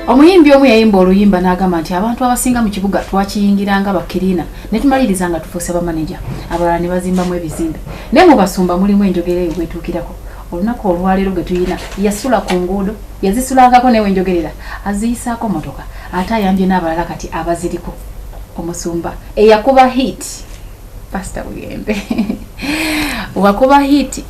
Omuyimbi omu yayimba oluyimba n'agamba nti abantu abasinga mu kibuga twakiyingiranga bakirina ne tumaliriza nga tufuuse ba manager abalala ne bazimbamu ebizimbe ne mu basumba mulimu enjogera eyo bwetuukirako olunaku olwaleero gwe tuyina yasula ku nguudo yazisulangako newe enjogerera aziyisaako motoka ate ayambye n'abalala kati abaziriko omusumba eyakuba hit Pastor Bugembe wakuba hit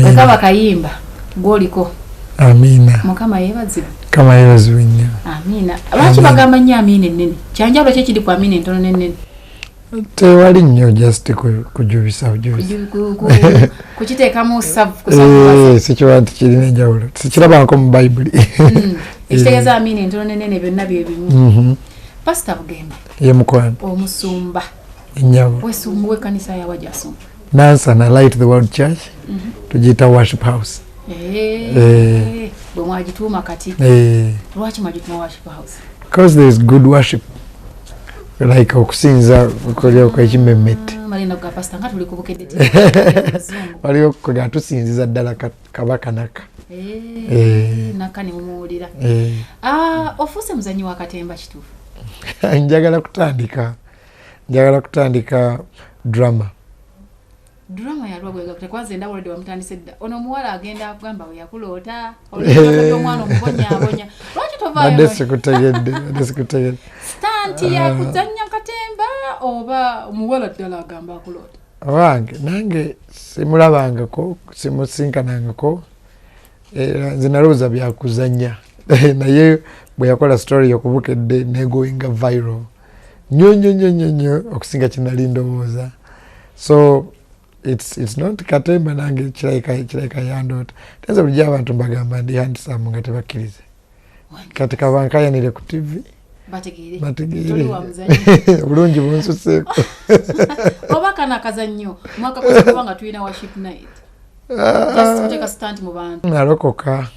akaba kayimba gwoliko amina mukama yebazibu kama yebazibu nnyo amina lwaki bagamba nnyo amina ennene kyanjalo kye kiri ku amina entono n'ennene tewali nnyo just kujubisa kukiteekamu savu sikiba nti kirina enjawulo sikirabako mu bayibuli ekitegeeza amina entono n'ennene byonna bye bimu Pastor Bugembe ye mukwano omusumba ennyabo wesumba w'ekkanisa yawa gy'asumba Nansana Light the World Church tugiyita worship house bwe mwagituuma kati lwaki mwagituuma worship house because there is good worship like okusinza okolyoka ekimemmette malina ga pastor nga tuli ku bukedde waliyo okukola tusinziza ddala kabaka naka naka ne mumuwulira ofuuse muzanyi wa katemba kituufu njagala kutandika drama yalwa bwega kwanza endawulo de wamutandise dda ono muwala agenda akugamba we yakuloota olw'omwana omubonyabonya lwaki tovaayo sikutegedde stanti yakuzannya katemba oba omuwala ddala agamba akuloota owange nange simulabangako simusinkanangako nze nalowooza byakuzannya naye bwe yakola story yokubukedde negoinga viral nnyo okusinga kinali ndowooza so it's not katemba nange kirayika yandoota tenza bulijjo abantu mbagamba ndi handsome nga tebakkirize kati kabankayanire ku TV bategeere bulungi bunsuseeko oba kana kazannyo mwaka kuba nga tulina worship night just kuteka stand mu bantu nalokoka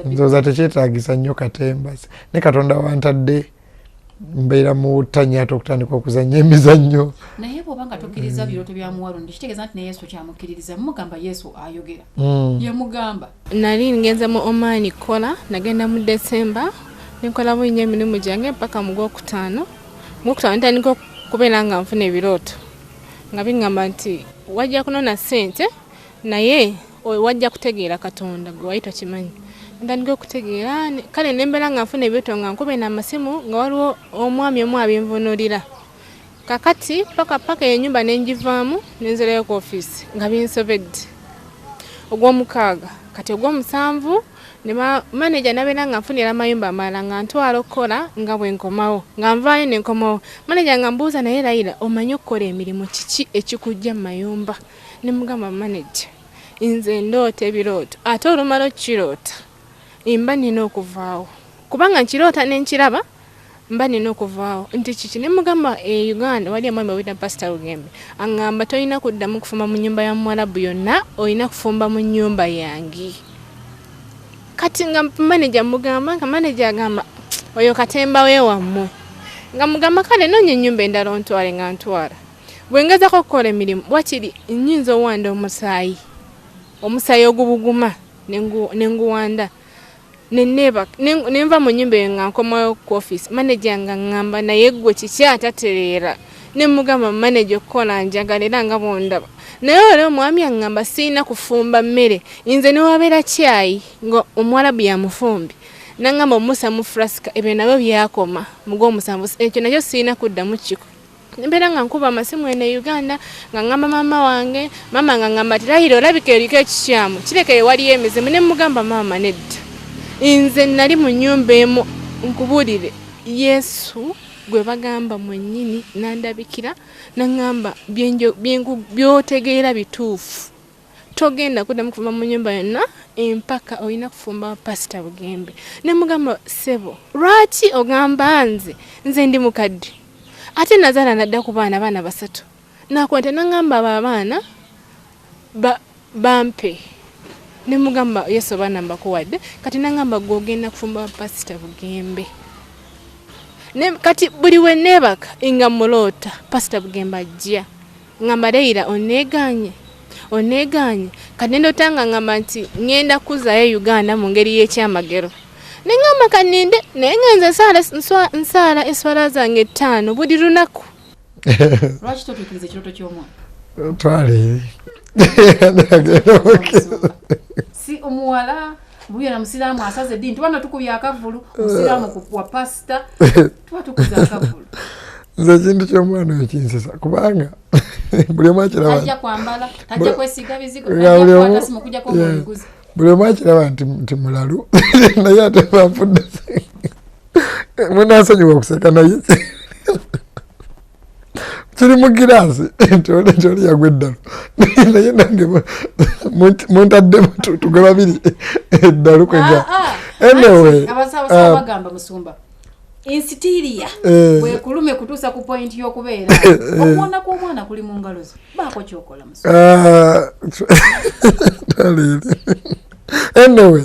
nzoza tekyetaagisa nnyo katemba ne Katonda wantadde mbeera mu tanyaato okutandika okuzannya emizannyo naye bw'oba nga tokkiriza birooto bya muwalo kitegeeza nti ne Yesu kyamukkiririza mugamba Yesu ayogera yamugamba nali ngenza mu Oman kola nagenda mu December nkola bunya emirimu gyange mpaka mu Gwokutaano ntandika okubeera nga nfuna ebirooto nga bingamba nti wajja kunona ssente naye wajja kutegeera Katonda gwe wali tokimanyi ntandika okutegeera kale nembeera nga nfuna ebirooto nga nkube n'amasimu nga waliwo omwami omu abinvuunulira kakati paka ennyumba nenjivaamu nenzerayo ku ofiisi nga binsobedde ogw'omukaaga kati ogw'omusanvu ne manager nabeera nga nfunira amayumba amalala nga ntwala okukola nga bwe nkomawo nga nvaayo ne nkomawo manager nga mbuuza naye Raila omanyi okukola emirimu kiki ekikujja mu mayumba ne mugamba manager nze ndoota ebirooto ate olumala okiroota mba nina okuvaawo kubanga nkirota nenkiraba mba nina okuvaawo nti kiki ne mugamba Uganda wali omwami owita Pastor Bugembe angamba tolina kuddamu kufumba mu nnyumba ya Mwarabu yonna olina kufumba mu nnyumba yange kati nga manager mugamba nga manager agamba oyo katemba we wammwe nga mugamba kale noonya ennyumba endala ontwale nga ntwala bwe ngezako okukola emirimu wakiri nnyinza owanda omusaayi ogubuguma nenguwanda nenva mu nnyumba eyo nga nkomayo ku office manager nga ngamba naye gwe kiki atatereera ne mugamba manager okukola njagala era nga bondaba naye olwo omwami angamba siina kufumba mmere nze newabeera kyayi nga Omwarabu yamufumbi nangamba omusa mu frasika ebyo nabyo byakoma mugw'omusanvu ekyo nakyo siina kuddamu kiko mbeera nga nkuba amasimu ene Uganda nga ngamba mama wange mama nga ngamba ati Raila olabika eriko ekikyamu kireke waliyo emizimu ne mugamba mama nedda nze nali mu nnyumba emu nkubuulire Yesu gwe bagamba mwennyini nandabikira nangamba byotegeera bituufu togenda kuddamu kufumba mu nnyumba yonna empaka olina kufumba Pastor Bugembe ne mugamba sebo lwaki ogamba nze ndi mukadde ate nazaala nadda ku baana basatu nakwata nangamba abaana bampe ne mugamba Yesu baana mbakuwadde kati nangamba gwogenda kufumba Pastor Bugembe ne kati buli we nebaka inga mulota Pastor Bugembe ajja ngamba Raila oneganye kati ndotanga ngamba nti ngenda kuzayo Uganda mu ngeri y'ekyamagero nengamba kaninde nengenze nsala eswala zange 5 buli lunaku. Lwaki totuukiriza ekirooto ky'omwana? Twale. Si omuwala buya na musiraamu asaze dini tubana tukubya akavulu musiraamu wa pasta tuba tukuza akavulu. Nze kintu ky'omwana oyo kinsesa kubanga buli omu akiraba tajja kwambala tajja kwesiga bizigo tajja kwata simu kujja kw'omuliguzi. Buli omu akiraba nti mulalu naye ate banfudde munaasonyiwa okuseka naye kiri mu giraasi nti oli yagwa eddalu naye nange muntaddemu tugwe babiri eddalu kwega. Anyway abasaba bagamba musumba insitiria bwekulume kutuusa ku point y'okubeera okuwona kw'omwana kuli mu ngalo zo baako kyokola musumba. Anyway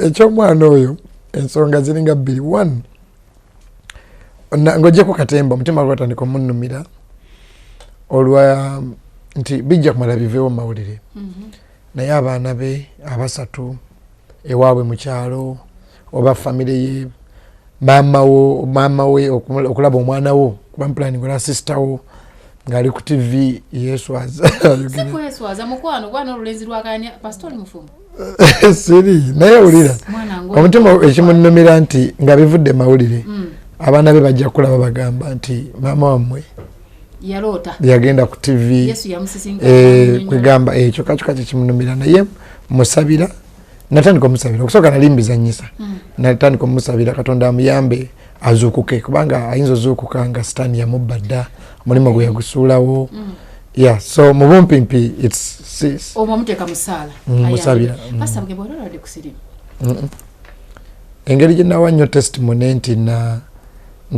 eky'omwana oyo ensonga ziringa 2. 1 ng'ogyeko katemba omutima gwatandika omunnumira olwa nti bijja kumala biveewo mu mawulire naye abaana be 3 ewaabwe mu kyalo oba famire ye maama we okulaba omwana wo kuba mpulani ngola sister wo ng'ali ku TV yeeswaza. Sikweswaza mukwano gwana olulenzi lwakanya pastori mufumbo. Siri naye wulira omutima ekimunnumira nti nga bivudde mawulire abaana be bajja kulaba bagamba nti maama wammwe yaloota yagenda ku TV Yesu yamusisinga kwegamba ekyo kakyuka kimunumira naye musabira natandika omusabira okusooka nali mbizanyisa natandika omusabira Katonda amuyambe azuukuke kubanga ayinza ozuukuka nga sitaani yamubba dda omulimu gwe yagusuulawo. Yeah, so mu bumpimpi it's omuteeka musaala musabira pastor bwe olwadde ku sirimu engeri gye nawa nnyo testimony nti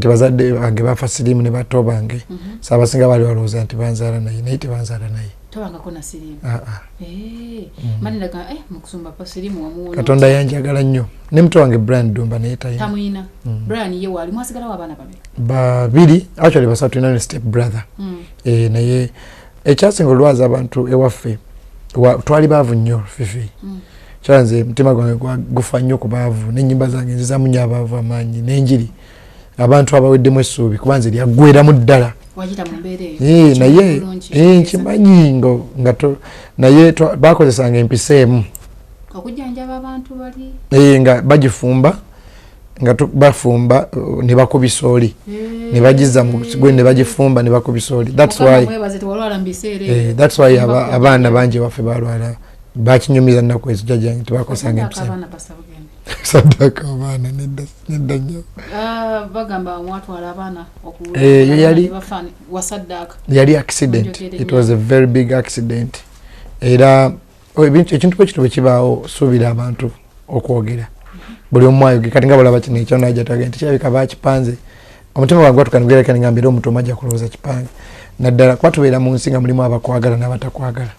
bazadde bange bafa sirimu ne bato bange saabasinga bali balowooza nti banzaala naye tebanzaala naye tobangako na sirimu. Maniraga mukusumba pa sirimu wamuwona Katonda yanjagala nnyo ne muto wange Brian Dumba naye tamuyina. Brian ye wali mwasigalawo abaana babiri actually 3 tulina ne step brother naye ekyasinga olwaza abantu ewaffe twali baavu nnyo fifi kyanze mutima gwange gufa nnyo ku baavu n'ennyimba zange nzizamu nnyo abaavu amaanyi n'enjiri abantu abaweddemu essuubi kubanze lyaggweramu ddala wajita mu mbeera eyo naye nkimanyi nga naye bakozesanga empisa emu okujjanjaba abantu bali nga bagifumba nga bafumba ne bakubisa oli ne bagiza mu gwe ne bagifumba ne bakubisa oli. That's why abaana bangi waffe balwala bakinyumiza nnaku ezo jjajjange tebakozesanga empisa Sadaka abaana nedda nnyo bagamba mwatwala abaana yali accident. It was a very big accident. Era ekintu bwekito bwe kibaawo suubira abantu okwogera buli omu ayoge kati nga balaba kino ekyo najja tagenda nti kirabika baakipanze omutima gwange gwatukanugera ningambira omuntu omajja kulowooza kipange naddala kuba tubeera mu nsi nga mulimu abakwagala n'abatakwagala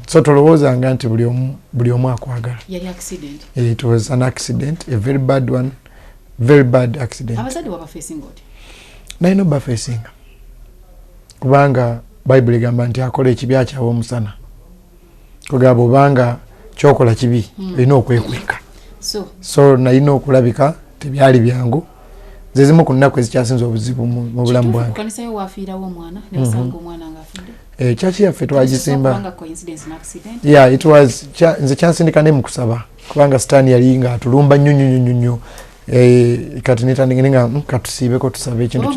so tolowoozanga nti buli omu akwagala. It was an accident, a very bad one, very bad accident. Nalina obafeesinga kubanga Bayibuli egamba nti akola ekibi akyawa omusana kugamba obanga kyokola kibi olina okwekweka so nalina okulabika tebyali byangu zezimu ku nnaku ezikyasinza obuzibu mu bulamu bwange. Church yaffe twagisimba nze kyansindika ne mu kusaba kubanga sitaani yali nga atulumba nnyo kati netandika katusiibeko tusabe ekintu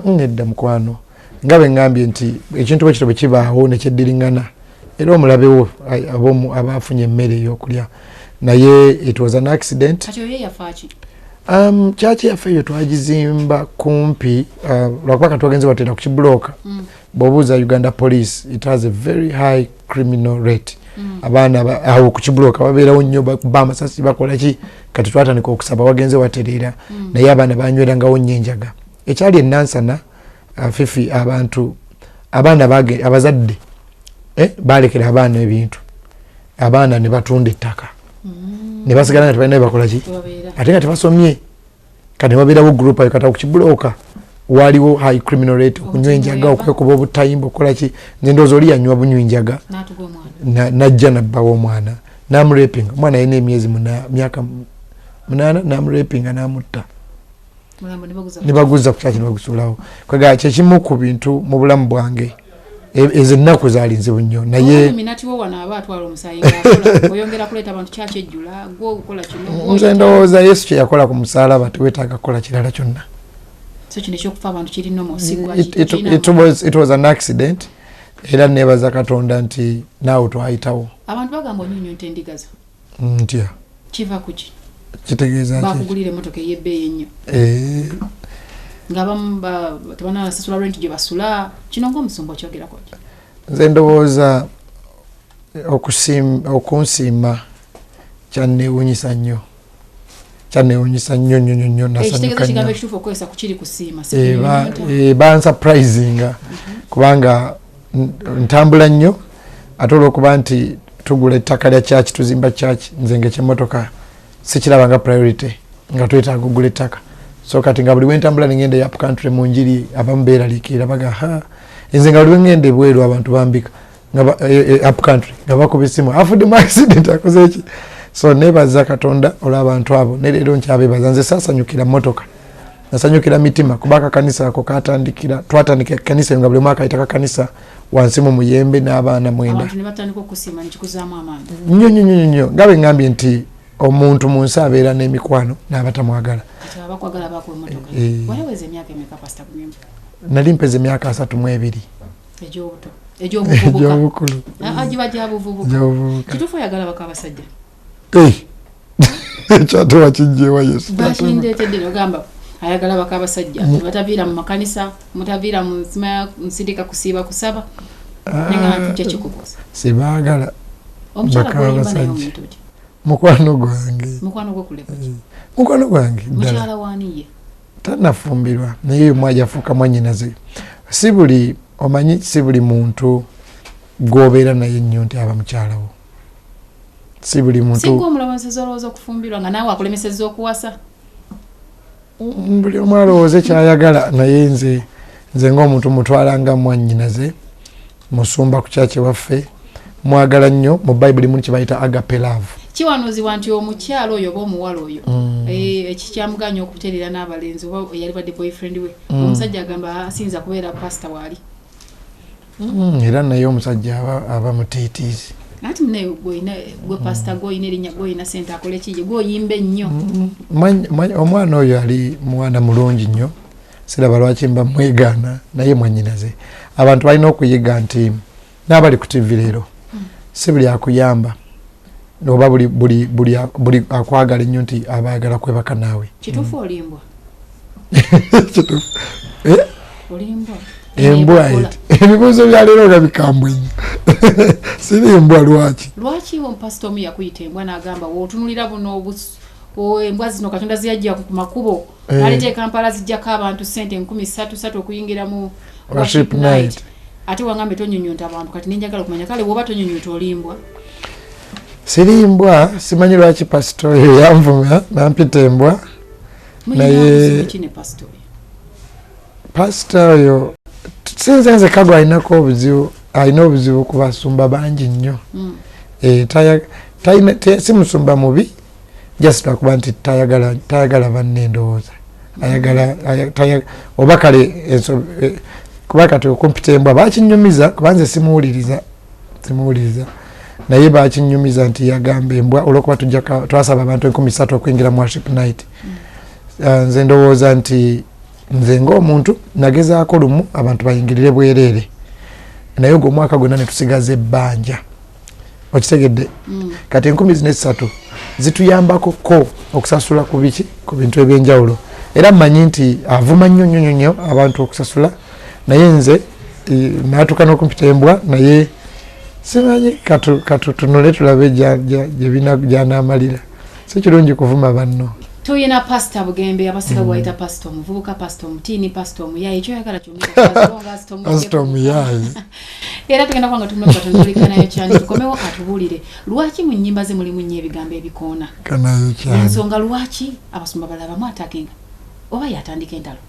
nedda mukwano nga bwe ngambye nti ekintu bwekito bwe kibaawo nekyeddiringana era omulabewo abaafunye emmere ey'okulya naye it was an accident. Church yaffe eyo twagizimba kumpi lwakuba katwagenze batera kukibuloka bw'obuuza Uganda Police it has a very high criminal rate. Abaana awo kukibuloka babeerawo nnyo bakuba amasasi bakola ki kati twatandika okusaba wagenze watereera naye abaana banywerangawo nnyo enjaga ekyali ennansana fifi abaana abazadde balekera abaana ebintu abaana ne batunda ettaka ne basigala nga tebalina bakola ki ate nga tebasomye kati babeerawo group ayo kati okukibuloka waliwo high criminal rate okunywa enjaga okwekuba obutayimba okola ki nze ndowooza oli yanywa bunywa enjaga najja nabbawo omwana namuraping omwana yine emyezi myaka 8 namuraping namutta nibaguza ku church nibagusulawo kwaga kyekimu ku bintu mu bulamu bwange ezo ennaku zalinzibu nnyo naye minati wo wana abatwala omusayi ngakola oyongera kuleta abantu church ejjula gwo ukola kino nze ndowooza Yesu kye yakola ku musalaba teweetaaga kukola kirala kyonna so kino ekyokufa abantu kirina omusigwa it was an accident era nebaza Katonda nti naawe twayitawo abantu bagamba onyonyo ntendigaza ntya kiva kuki kitegeeza ki bakugulira emotoka ey'ebbeeyi ennyo ngabamu tebana sasula rent gye basula kino ng'omusumba okyogerako ki nze ndowooza okunsiima kyanneewuunyisa nnyo nnyo ekitegeeza kigambo ekituufu okukozesa ku kiri kusiima bansurprisinga kubanga ntambula nnyo ate olw'okuba nti tugula ettaka lya church tuzimba church nze ng'ekyemotoka sikirabanga priority nga twetaaga ogula ettaka so kati nga buli wentambula nengenda ya country mu njiri abamu beeraliikirira baga nze nga buli wengenda ebweru abantu bambika up country nga bakuba essimu afudde mu accident akoze eki so nebaza Katonda olw'abantu abo ne leero nkyabeebaza nze saasanyukira mmotoka nasanyukira mitima kuba akakanisa ako twatandika kanisa nga buli mwaka ayitaka kanisa wansi mu Muyembe n'abaana 9 abantu ne batandika okusiima ne kikuzaamu amaanyi nnyo nga bwe ngambye nti omuntu mu nsi abeera n'emikwano n'abatamwagala abakwagala bakuwa emmotoka waleweza emyaka emeka pastor Bunyembe nali mpeza emyaka 32 egy'obukulu agiba gyabuvubuka kituufu oyagala baka abasajja ekyate wakijjewa Yesu bakindeetedde nogamba ayagala baka abasajja bataviira mu makanisa mutaviira mu nsindika kusiiba kusaba nenga ntujja kikubuuza sibaagala omukyala gwoyimba naye omuntu ki mukwano gwange mukwano gwange mukyala waaniye tanafumbirwa naye omwaja afuuka mwannyinaze si buli omanyi si buli muntu gwobeera naye nnyo nti aba mukyalawo si buli muntu singa omulamuzi olowooza okufumbirwa nga naawe akulemesezza okuwasa buli omu alowooza kyayagala naye nze ng'omuntu mutwalanga mwannyinaze musumba ku kyaki waffe mwagala nnyo mu Bible mulimu kye bayita agape love kiwanuuzibwa nti omukyalo oyo oba omuwala oyo ekikyamuganya okutereera n'abalenzi oba eyali badde boyfriend we omusajja agamba asinza kubeera pastor waali era naye omusajja aba mutiitiizi ati mune gwe pastor gwoyina erinnya gwoyina sente akole kije gwoyimba ennyo omwana oyo ali mwana mulungi nnyo siraba lwaki mba mwegaana naye mwannyinaze abantu balina okuyiga nti n'abali ku TV leero si buli akuyamba oba buli akwagala ennyo nti abaagala kwebaka naawe kituufu olimbwa olimbwa embwa ebibuuzo bya leero nga bikambwe nnyo siri embwa lwaki ompasita omu yakuyita embwa n'agamba wootunulira buno embwa zino Katonda ziyajja ku makubo naleeta Kampala zijjako abantu sente 13 okuyingira mu worship night ate wangambe tonyonyonta abantu kati nenjagala okumanya kale woba tonyonyonta olimbwa siri mbwa simanyi lwaki pasito oyo yanvuma nampita embwa naye pasito oyo sinze nze kago alina obuzibu ku basumba bangi nnyo si musumba mubi just lwakuba nti tayagala banne endowooza oba kale kuba kati okumpita embwa bakinyumiza kuba nze simuwuliriza naye bakinyumiza nti yagamba embwa olwokuba twasaba abantu 13 okuyingira mu worship night nze ndowooza nti nze ng'omuntu nagezaako lumu abantu bayingirire bwereere naye ogwo omwaka gwonna ne tusigaza ebbanja okitegedde kati 13 zituyambako okusasula ku biki ku bintu ebyenjawulo era mmanyi nti avuma nnyo abantu okusasula naye nze naatuka n'okumpita embwa naye simanyi katutunule tulabe gyanamalira si kirungi kuvuma banno tuyina pastor Bugembe abasika gwaita pastor omuvubuka pastor omutiini pastor omuyayi ekyoyagala kyonpastor omuyayi era tugenda kwanga tumulekanayo kyani tukomewo atubuulire lwaki mu nnyimba ze mulimu nnyo ebigambo ebikoona ensonga lwaki abasumba balala bamu atakenga oba yatandika entalo